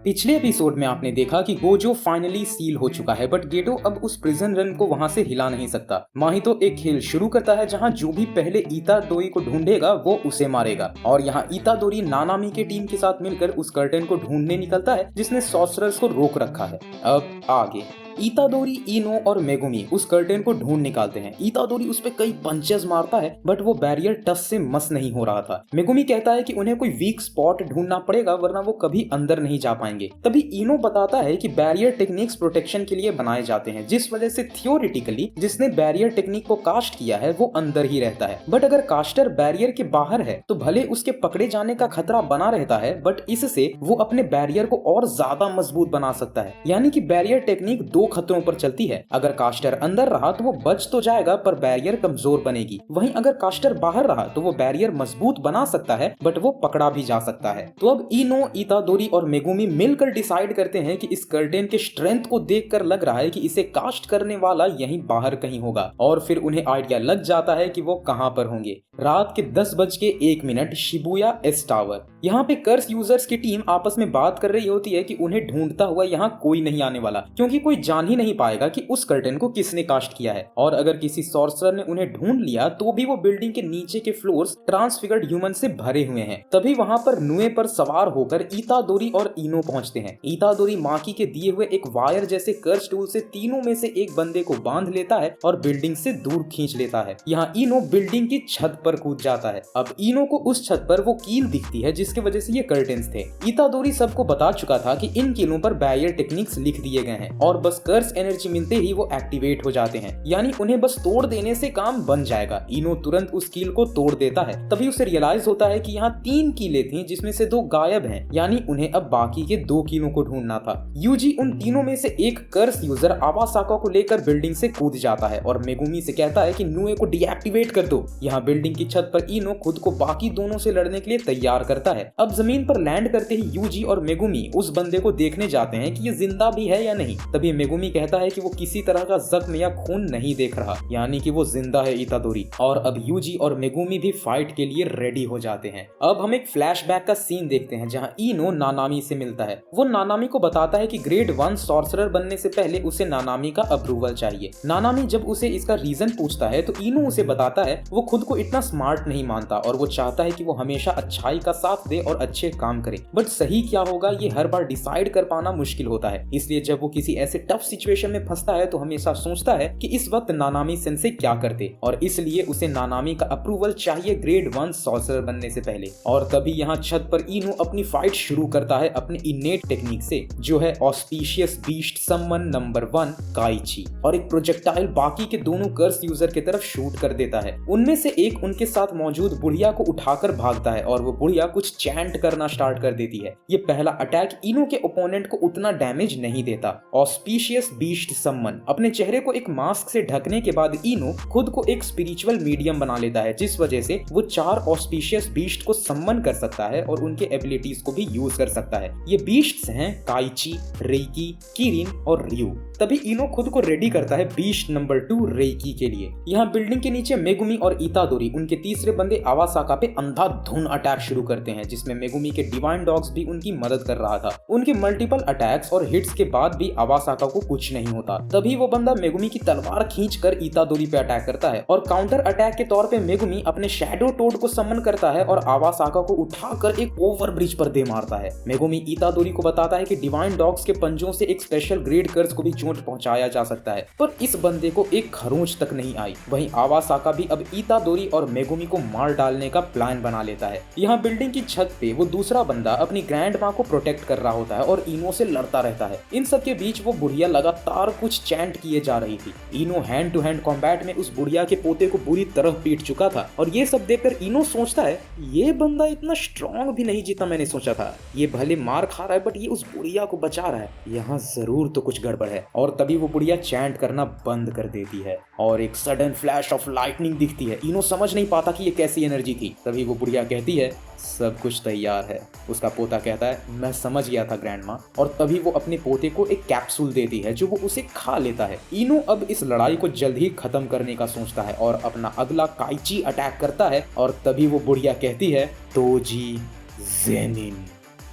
पिछले एपिसोड में आपने देखा कि गोजो फाइनली सील हो चुका है, बट गेटो अब उस प्रिजन रन को वहां से हिला नहीं सकता। माहितो एक खेल शुरू करता है जहां जो भी पहले इतादोरी को ढूंढेगा वो उसे मारेगा, और यहाँ इतादोरी नानामी के टीम के साथ मिलकर उस कर्टेन को ढूंढने निकलता है जिसने सॉर्सरर्स को रोक रखा है। अब आगे इतादोरी, इनो और मेगुमी उस कर्टेन को ढूंढ निकालते हैं। इतादोरी उस पे कई पंचेस मारता है बट वो बैरियर टच से मस नहीं हो रहा था। मेगुमी कहता है कि उन्हें कोई वीक स्पॉट ढूंढना पड़ेगा वरना वो कभी अंदर नहीं जा पाएंगे। तभी इनो बताता है कि बैरियर टेक्निक्स प्रोटेक्शन के लिए बनाए जाते हैं, जिस वजह से थियोरिटिकली जिसने बैरियर टेक्निक को कास्ट किया है वो अंदर ही रहता है। बट अगर कास्टर बैरियर के बाहर है तो भले उसके पकड़े जाने का खतरा बना रहता है, बट इससे वो अपने बैरियर को और ज्यादा मजबूत बना सकता है। यानी कि बैरियर टेक्निक दो खतरों पर चलती है। अगर कास्टर अंदर रहा तो वो बच तो जाएगा पर बैरियर कमजोर बनेगी, वहीं अगर कास्टर बाहर रहा तो वो बैरियर मजबूत बना सकता है बट वो पकड़ा भी जा सकता है। तो अब इनो, इतादोरी और मेगुमी मिलकर डिसाइड करते हैं कि इस कर्टेन के स्ट्रेंथ को देखकर लग रहा है कि इसे कास्ट करने वाला यहीं बाहर कहीं होगा, और फिर उन्हें आइडिया लग जाता है कि वो कहां पर होंगे। रात के 10:01 शिबुया एस टावर। यहाँ पे कर्स यूजर्स की टीम आपस में बात कर रही होती है कि उन्हें ढूंढता हुआ यहाँ कोई नहीं आने वाला, क्योंकि कोई जान ही नहीं पाएगा कि उस कर्टेन को किसने कास्ट किया है। और अगर किसी सॉर्सरर ने उन्हें ढूंढ लिया तो भी वो बिल्डिंग के नीचे के फ्लोर्स ट्रांसफिगर्ड ह्यूमन से भरे हुए हैं। तभी वहां पर नुए पर सवार होकर इतादोरी और इनो पहुंचते हैं। इतादोरी माकी के दिए हुए एक वायर जैसे कर्स टूल से तीनों में से एक बंदे को बांध लेता है और बिल्डिंग से दूर खींच लेता है। यहाँ इनो बिल्डिंग की छत पर कूद जाता है। अब इनो को उस छत पर वो कील दिखती है जिसकी वजह से ये कर्टेन्स थे। इतादोरी सबको बता चुका था कि इन कीलों पर बैरियर टेक्निक्स लिख दिए गए हैं और बस कर्स एनर्जी मिलते ही वो एक्टिवेट हो जाते हैं, यानी उन्हें बस तोड़ देने से काम बन जाएगा। इनो तुरंत उस कील को तोड़ देता है। तभी उसे रियलाइज होता है कि यहाँ 3 कीले थी जिसमें से 2 गायब हैं, यानी उन्हें अब बाकी के 2 कीलों को ढूंढना था। यूजी उन तीनों में से एक कर्स यूजर आवासाका को लेकर बिल्डिंग से कूद जाता है और मेगुमी से कहता है कि नुए को डीएक्टिवेट कर दो। यहाँ बिल्डिंग की छत पर इनो खुद को बाकी दोनों से लड़ने के लिए तैयार करता है। अब जमीन पर लैंड करते ही यूजी और मेगुमी उस बंदे को देखने जाते हैं कि ये जिंदा भी है या नहीं। तभी मेगुमी कहता है कि वो किसी तरह का जख्म या खून नहीं देख रहा, यानी कि वो जिंदा है इतादोरी। और अब यूजी और मेगुमी भी फाइट के लिए रेडी हो जाते हैं। अब हम एक फ्लैशबैक का सीन देखते हैं जहां इनो नानामी से मिलता है। वो नानामी को बताता है कि ग्रेड 1 सॉर्सरर बनने से पहले उसे नानामी का अप्रूवल चाहिए। नानामी जब उसे इसका रीजन पूछता है तो इनो उसे बताता है वो खुद को इतना स्मार्ट नहीं मानता और वो चाहता है कि वो हमेशा अच्छाई का साथ दे और अच्छे काम करे, बट सही क्या होगा ये हर बार डिसाइड कर पाना मुश्किल होता है। इसलिए जब वो किसी ऐसे टफ सिचुएशन में फंसता है तो हमेशा सोचता है कि इस वक्त नानामी सेंसे क्या करते, और इसलिए उसे नानामी का अप्रूवल चाहिए ग्रेड 1 सॉर्सरर बनने से पहले। और तभी यहाँ छत पर इनो अपनी फाइट शुरू करता है अपने इनेट टेक्निक से, जो है ऑस्पिशियस बीस्ट समन नंबर 1 काइची, और एक प्रोजेक्टाइल बाकी के दोनों कर्स यूजर की तरफ शूट कर देता है। उनमें से एक उनके साथ मौजूद बुढ़िया को उठाकर भागता है और वो बुढ़िया कुछ चैंट करना स्टार्ट कर देती है। ये पहला अटैक इनो के ओपोनेंट को उतना डैमेज नहीं देता। ऑस्पिशियस बीस्ट समन अपने चेहरे को एक मास्क से ढकने के बाद इनो खुद को एक स्पिरिचुअल मीडियम बना लेता है, जिस वजह से वो 4 ऑस्पिशियस बीस्ट को सम्मन कर सकता है और उनके एबिलिटीज को भी यूज कर सकता है। ये बीस्ट्स हैं काइची, रेकी, किरिन और रियू। तभी इनो खुद को रेडी करता है बीस्ट नंबर 2 रेकी के लिए। यहाँ बिल्डिंग के नीचे मेगुमी और इतादोरी उनके तीसरे बंदे आवासाका पे अंधाधुन अटैक शुरू करते हैं, जिसमें मेगुमी के डिवाइन डॉग्स भी उनकी मदद कर रहा था। उनके मल्टीपल अटैक्स और हिट्स के बाद भी आवासाका को कुछ नहीं होता। तभी वो बंदा मेगुमी की तलवार खींचकर इतादोरी पे अटैक करता है और काउंटर अटैक के तौर पे मेगुमी अपने शैडो टोड को समन करता है और आवासाका को उठाकर एक ओवर ब्रिज पर दे मारता है। मेगुमी इतादोरी को बताता है कि डिवाइन डॉग्स के पंजों से एक स्पेशल ग्रेड कर्स को भी चोट पहुंचाया जा सकता है, पर इस बंदे को एक खरोंच तक नहीं आई। वहीं आवासाका भी अब इतादोरी और मेगुमी को मार डालने का प्लान बना लेता है। यहाँ बिल्डिंग की छत पे वो दूसरा बंदा अपनी ग्रैंड माँ को प्रोटेक्ट कर रहा होता है और इनो से लड़ता रहता है। इन सब के बीच वो बुढ़िया लगातार कुछ चैंट किए जा रही थी। इनो हैंड टू हैंड कॉम्बैट में उस बुढ़िया के पोते को बुरी तरह पीट चुका था और ये सब देखकर इनो सोचता है ये बंदा इतना स्ट्रॉन्ग भी नहीं जितना मैंने सोचा था। ये भले मार खा रहा है बट ये उस बुढ़िया को बचा रहा है, यहाँ जरूर तो कुछ गड़बड़ है। और तभी वो बुढ़िया चैंट करना बंद कर देती है और एक सडन फ्लैश ऑफ लाइटनिंग दिखती है। इनो समझ नहीं पाता कि ये कैसी एनर्जी थी। तभी वो बुढ़िया कहती है सब कुछ तैयार है। उसका पोता कहता है मैं समझ गया था ग्रैंड माँ, और तभी वो अपने पोते को एक कैप्सूल देती है जो वो उसे खा लेता है। इनो अब इस लड़ाई को जल्द ही खत्म करने का सोचता है और अपना अगला काइची अटैक करता है और तभी वो बुढ़िया कहती है तोजी जेनिन।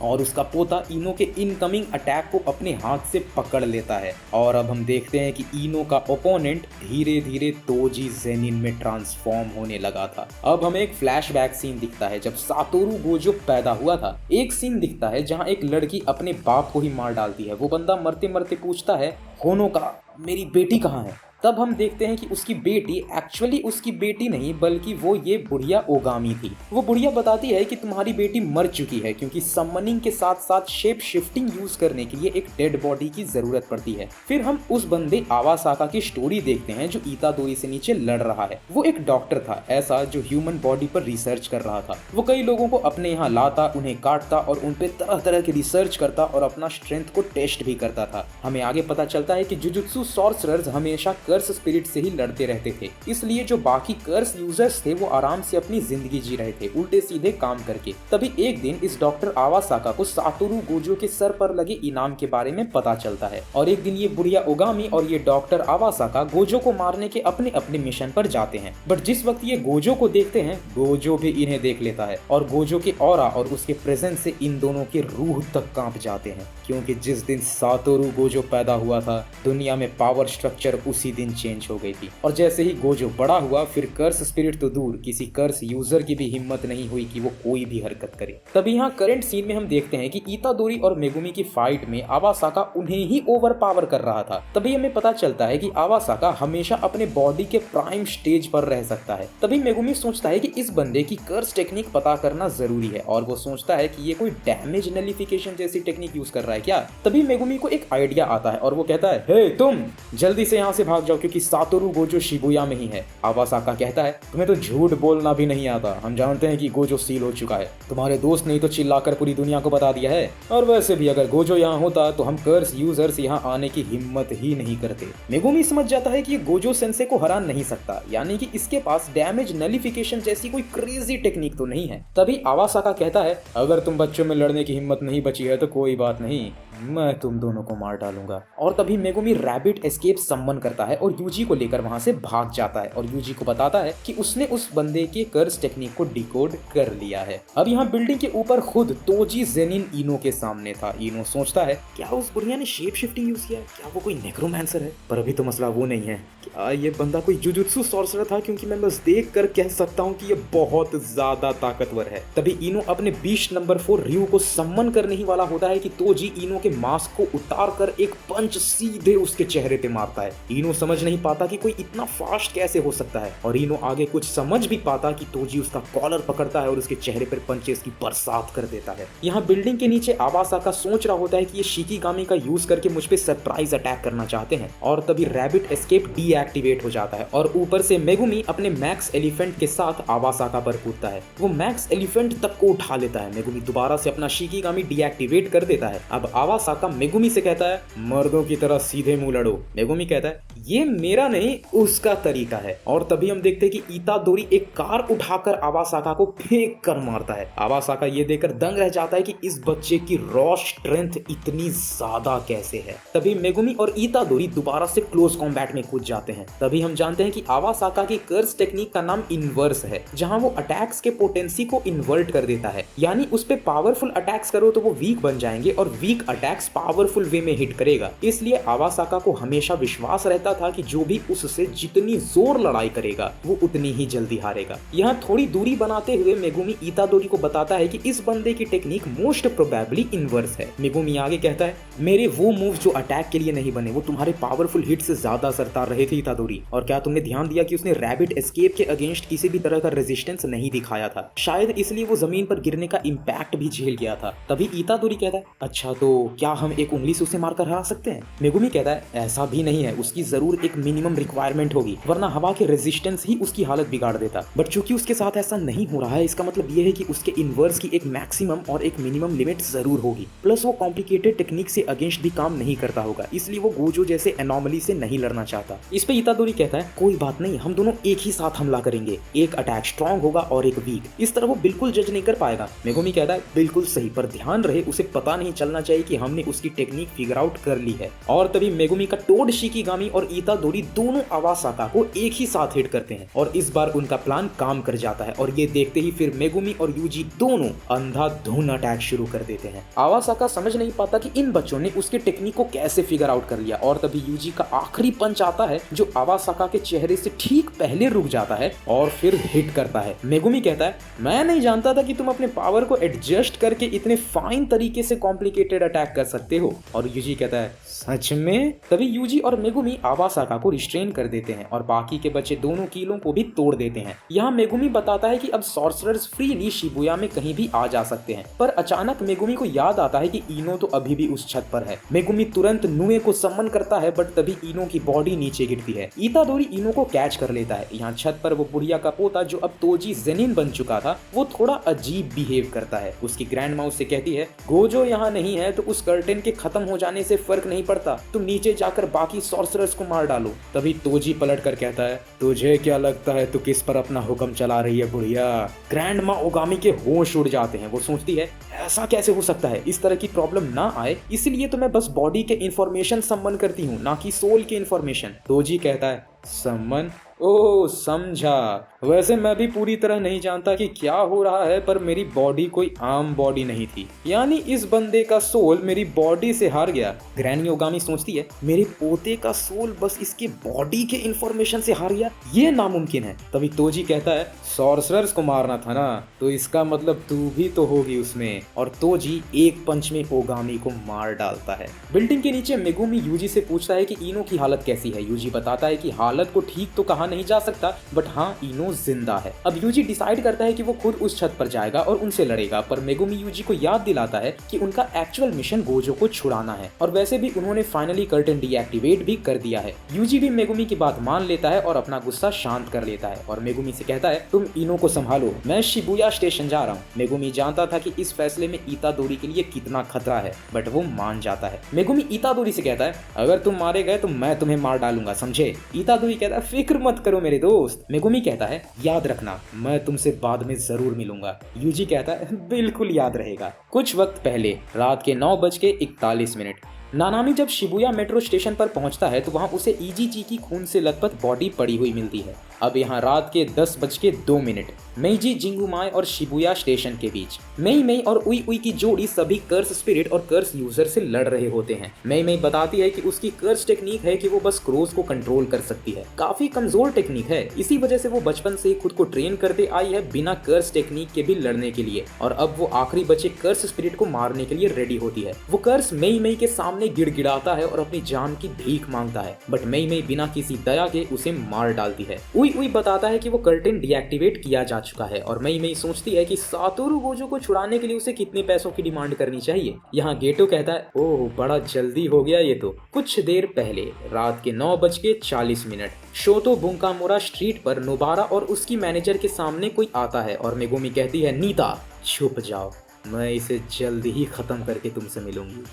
और उसका पोता इनो के इनकमिंग अटैक को अपने हाथ से पकड़ लेता है। और अब हम देखते हैं कि इनो का ओपोनेंट धीरे धीरे तोजी ज़ेनिन में ट्रांसफॉर्म होने लगा था। अब हमें एक फ्लैशबैक सीन दिखता है जब सातोरू गोजो पैदा हुआ था। एक सीन दिखता है जहां एक लड़की अपने बाप को ही मार डालती है। वो बंदा मरते मरते पूछता है, होनोका, मेरी बेटी कहाँ है? तब हम देखते हैं कि उसकी बेटी एक्चुअली उसकी बेटी नहीं बल्कि वो ये बुढ़िया ओगामी थी। वो बुढ़िया बताती है कि तुम्हारी बेटी मर चुकी है क्योंकि समनिंग के साथ साथ शेप शिफ्टिंग यूज करने के लिए एक डेड बॉडी की जरूरत पड़ती है। फिर हम उस बंदे आवासाका की स्टोरी देखते हैं जो इतादोरी से नीचे लड़ रहा है। वो एक डॉक्टर था ऐसा जो ह्यूमन बॉडी पर रिसर्च कर रहा था। वो कई लोगों को अपने यहाँ लाता, उन्हें काटता और उन पे तरह तरह की रिसर्च करता और अपना स्ट्रेंथ को टेस्ट भी करता था। हमें आगे पता चलता है कि जुजुत्सु सॉर्सरर्स हमेशा कर्स स्पिरिट से ही लड़ते रहते थे, इसलिए जो बाकी कर्स यूजर्स थे वो आराम से अपनी जिंदगी जी रहे थे उल्टे सीधे काम करके। तभी एक दिन इस डॉक्टर आवासाका को सातोरू गोजो के सर पर लगे इनाम के बारे में पता चलता है और एक दिन ये बुढ़िया ओगामी और ये डॉक्टर आवासाका गोजो को मारने के अपने अपने मिशन पर जाते हैं। बट जिस वक्त ये गोजो को देखते हैं गोजो भी इन्हें देख लेता है और गोजो के ऑरा और उसके प्रेजेंस से इन दोनों के रूह तक कांप जाते हैं, क्योंकि जिस दिन सातोरू गोजो पैदा हुआ था दुनिया में पावर स्ट्रक्चर उसी दिन चेंज हो गई थी। और जैसे ही गोजो बड़ा हुआ फिर कर्स स्पिरिट तो दूर किसी कर्स यूजर की भी हिम्मत नहीं हुई कि वो कोई भी हरकत करे। तभी यहाँ करंट सीन में हम देखते हैं कि इतादोरी और मेगुमी की फाइट में आवासाका उन्हें ही ओवर पावर कर रहा था। तभी हमें पता चलता है कि आवासाका हमेशा अपने बॉडी के प्राइम स्टेज पर रह सकता है। तभी मेगुमी सोचता है कि इस बंदे की कर्स टेक्निक पता करना जरूरी है और वो सोचता है कि ये कोई डैमेज नलिफिकेशन जैसी टेक्निक यूज कर रहा है क्या। तभी मेगुमी को एक आइडिया आता है और वो कहता है, हे तुम जल्दी से यहाँ से भाग जाओ क्योंकि सातोरू गोजो शिबुया में ही है। आवासाका कहता है, तुम्हें तो झूठ बोलना भी नहीं आता, हम जानते हैं कि गोजो सील हो चुका है, तुम्हारे दोस्त ने तो चिल्लाकर पूरी दुनिया को बता दिया है, और वैसे भी अगर गोजो यहाँ होता तो हम कर्स यूजर्स यहाँ आने की हिम्मत ही नहीं करते। मेगुमी समझ जाता है कि ये गोजो सेंसे को हरा नहीं सकता, यानी कि इसके पास डैमेज नलिफिकेशन जैसी कोई क्रेजी टेक्निक तो नहीं है। तभी आवासाका कहता है, अगर तुम बच्चों में लड़ने की हिम्मत नहीं बची है तो कोई बात नहीं, मैं तुम दोनों को मार डालूंगा। और तभी मेगुमी रैबिट एस्केप सम्मन करता है और यूजी को लेकर वहां से भाग जाता है और यूजी को बताता है कि उसने उस बंदे के कर्स टेक्निक को डिकोड कर लिया है। अब यहाँ बिल्डिंग के ऊपर खुद तोजी ज़ेनिन इनो के सामने था। इनो सोचता है, क्या उस बुढ़िया ने शेप शिफ्टिंग यूज किया है? क्या वो कोई नेक्रोमैंसर है? पर अभी तो मसला वो नहीं है, क्या ये बंदा कोई जुजुत्सु सॉर्सरर था? क्योंकि मैं बस देख कर कह सकता हूँ कि ये बहुत ज्यादा ताकतवर है। तभी इनो अपने 20 नंबर 4 रयू को सम्मन करने ही वाला होता है कि तोजी इनो के मास्क को उतार कर एक पंच सीधे उसके चेहरे पे मारता है। इनो समझ नहीं पाता कि कोई इतना फास्ट कैसे हो सकता है और इनो आगे कुछ समझ भी पाता कि तोजी उसका कॉलर पकड़ता है और उसके चेहरे पर पंचेस की बरसात कर देता है। यहाँ बिल्डिंग के नीचे आवासाका सोच रहा होता है कि ये शिकिगामी का यूज करके मुझ पे सरप्राइज अटैक करना चाहते हैं और तभी रैबिट एस्केप डीएक्टिवेट हो जाता है और ऊपर से मेगुमी अपने मैक्स एलिफेंट के साथ आवासाका पर कूदता है। वो मैक्स एलिफेंट तक को उठा लेता है। मेगुमी दोबारा से अपना शिकिगामी डीएक्टिवेट कर देता है। अब आवासाका मेगुमी से कहता है, मर्दों की तरह सीधे मुंह लड़ो। मेगुमी कहता है, ये मेरा नहीं उसका तरीका है। और तभी हम देखते हैं कि इतादोरी एक कार उठाकर आवासाका को फेंक कर मारता है। आवासाका ये देखकर दंग रह जाता है कि इस बच्चे की रॉ स्ट्रेंथ इतनी ज्यादा कैसे है। तभी मेगुमी और इतादोरी दोबारा से क्लोज कॉम्बैट में कूद जाते हैं। तभी हम जानते हैं कि आवासाका की कर्स टेक्निक का नाम इनवर्स है, जहां वो अटैक्स के पोटेंसी को इन्वर्ट कर देता है, यानी उस पे पावरफुल अटैक्स करो तो वो वीक बन जाएंगे और वीक अटैक्स पावरफुल वे में हिट करेगा। इसलिए आवासाका को हमेशा विश्वास रहता था कि जो भी उससे जितनी जोर लड़ाई करेगा वो उतनी ही जल्दी हारेगा। यहाँ थोड़ी दूरी बनाते हुए मेगुमी इतादोरी को बताता है कि इस बंदे की टेक्निक मोस्ट प्रोबेबली इनवर्स है। मेगुमी आगे कहता है, मेरे वो मूव जो अटैक के लिए नहीं बने वो तुम्हारे पावरफुल हिट से ज्यादा असरदार रहे थे इतादोरी। और क्या तुमने ध्यान दिया कि उसने रैबिट एस्केप के अगेंस्ट किसी भी तरह का रेजिस्टेंस नहीं दिखाया था? शायद इसलिए वो जमीन पर गिरने का इम्पैक्ट भी झेल गया था। तभी इतादोरी कहता है, अच्छा तो क्या हम एक उंगली से उसे मारकर हरा सकते हैं? मेगुमी कहता है, ऐसा भी नहीं है, उसकी जरूर एक मिनिमम रिक्वायरमेंट होगी, वरना हवा के रेजिस्टेंस ही उसकी हालत बिगाड़ देता। बट चूंकि उसके साथ ऐसा नहीं हो रहा है, इसका मतलब यह है कि उसके इनवर्स की एक मैक्सिमम और एक मिनिमम लिमिट जरूर होगी। प्लस वो कॉम्प्लिकेटेड टेक्निक से अगेंस्ट भी काम नहीं करता होगा, इसलिए वो गोजो जैसे एनॉमली से नहीं लड़ना चाहता। इस पे इतादोरी कहता है, कोई बात नहीं, हम दोनों एक ही साथ हमला करेंगे, एक अटैक स्ट्रॉन्ग होगा और एक वीक। इस तरह वो बिल्कुल जज नहीं कर पाएगा। मेगुमी कहता है, बिल्कुल सही, पर ध्यान रहे उसे पता नहीं चलना चाहिए कि हमने उसकी टेक्निक फिगर आउट कर ली है। और तभी मेगुमी का टोड शिकिगामी और इतादोरी दोनों आवासाका को एक ही साथ हिट करते हैं और इस बार उनका प्लान काम कर जाता है और ये देखते ही फिर मेगुमी और यूजी दोनों अंधाधुन अटैक शुरू कर देते हैं। आवासाका समझ नहीं पाता कि इन बच्चों ने उसके टेक्निक को कैसे फिगर आउट कर लिया और तभी यूजी का आखिरी पंच आता है जो आवासाका के चेहरे से ठीक पहले रुक जाता है और फिर हिट करता है। मेगुमी कहता है, मैं नहीं जानता था कि तुम अपने पावर को एडजस्ट करके इतने फाइन तरीके से कॉम्प्लिकेटेड अटैक कर सकते हो। और यूजी कहता है, सच में? तभी यूजी और मेगुमी आवासाका को रिस्ट्रेन कर देते हैं और बाकी के बच्चे दोनों कीलों को भी तोड़ देते हैं। यहाँ मेगुमी बताता है कि अब सॉर्सरर्स फ्रीली शिबुया में कहीं भी आ जा सकते हैं, पर अचानक मेगुमी को याद आता है कि इनो तो अभी भी उस छत पर है। मेगुमी तुरंत नुए को सम्मन करता है बट तभी इनो की बॉडी नीचे गिरती है। इतादोरी इनो को कैच कर लेता है। यहाँ छत पर वो बुढ़िया का पोता जो अब तोजी जेनिन बन चुका था वो थोड़ा अजीब बिहेव करता है। उसकी ग्रैंड माउस से कहती है, गोजो यहाँ नहीं है तो उस कर्टेन के खत्म हो जाने से फर्क नहीं पड़ता, तुम नीचे जाकर बाकी सॉर्सरर्स को मार डालो। तभी तोजी पलट कर कहता है, तुझे क्या लगता है तू किस पर अपना हुक्म चला रही है बुढ़िया? ग्रैंड माँ ओगामी के होश उड़ जाते हैं। वो सोचती है, ऐसा कैसे हो सकता है, इस तरह की प्रॉब्लम ना आए इसलिए तो मैं बस बॉडी के इंफॉर्मेशन सम्मन करती हूँ ना कि सोल के इंफॉर्मेशन। तोजी कहता है, सम्मन? ओह समझा, वैसे मैं भी पूरी तरह नहीं जानता कि क्या हो रहा है पर मेरी बॉडी कोई आम बॉडी नहीं थी, यानी इस बंदे का सोल मेरी बॉडी से हार गया। ग्रैंड ओगामी सोचती है, मेरे पोते का सोल बस इसके बॉडी के इंफॉर्मेशन से हार गया, ये नामुमकिन है। तभी तोजी कहता है, सॉर्सरर्स को मारना था ना, तो इसका मतलब तू भी तो होगी उसमें। और तोजी एक पंच में ओगामी को मार डालता है। बिल्डिंग के नीचे मेगुमी यूजी से पूछता है कि इनो की हालत कैसी है। यूजी बताता है कि हालत को ठीक तो कहा नहीं जा सकता बट हाँ इनो जिंदा है। अब यूजी डिसाइड करता है कि वो खुद उस छत पर जाएगा और उनसे लड़ेगा, पर मेगुमी यूजी को याद दिलाता है कि उनका एक्चुअल मिशन गोजो को छुड़ाना है और वैसे भी उन्होंने फाइनली कर्टेन डीएक्टिवेट भी कर दिया है। यूजी भी मेगुमी की बात मान लेता है और अपना गुस्सा शांत कर लेता है और मेगुमी से कहता है, तुम इनो को संभालो, मैं शिबुया स्टेशन जा रहा हूँ। मेगुमी जानता था कि इस फैसले में इतादोरी के लिए कितना खतरा है बट वो मान जाता है। मेगुमी इतादोरी से कहता है, अगर तुम मारे गए तो मैं तुम्हें मार डालूंगा, समझे? इतादोरी कहता है, फिक्र मत करो मेरे दोस्त। मेगुमी कहता है, याद रखना मैं तुमसे बाद में जरूर मिलूंगा। यूजी कहता है, बिल्कुल याद रहेगा। कुछ वक्त पहले रात के 9:41 नानामी जब शिबुया मेट्रो स्टेशन पर पहुंचता है तो वहां उसे ईजीजी की खून से लथपथ बॉडी पड़ी हुई मिलती है। अब यहाँ रात के 10:02 मेइजी जिंगुमाई और शिबुया स्टेशन के बीच मेई मेई और उई उई की जोड़ी सभी कर्स स्पिरिट और कर्स यूजर से लड़ रहे होते हैं। मेई मेई बताती है कि उसकी कर्स टेक्निक है कि वो बस क्रोज को कंट्रोल कर सकती है, काफी कमजोर टेक्निक है, इसी वजह से वो बचपन से खुद को ट्रेन करते आई है बिना कर्स टेक्निक के भी लड़ने के लिए और अब वो आखिरी बचे कर्स स्पिरिट को मारने के लिए रेडी होती है। वो कर्स मेई मेई के सामने गिड़गिड़ाता है और अपनी जान की भीख मांगता है बट मेई मेई बिना किसी दया के उसे मार डालती है। उई उई बताता है कि वो कर्टेन डीएक्टिवेट किया जा चुका है और मेई मेई सोचती है कि सातोरु गोजो को छुड़ाने के लिए उसे कितने पैसों की डिमांड करनी चाहिए। यहाँ गेटो कहता है, ओह बड़ा जल्दी हो गया ये तो। कुछ देर पहले रात के 9:40 शोतो बुंकामुरा स्ट्रीट पर नोबारा और उसकी मैनेजर के सामने कोई आता है और मेगुमी कहती है, नीता छुप जाओ, मैं इसे जल्द ही खत्म करके तुमसे मिलूंगी।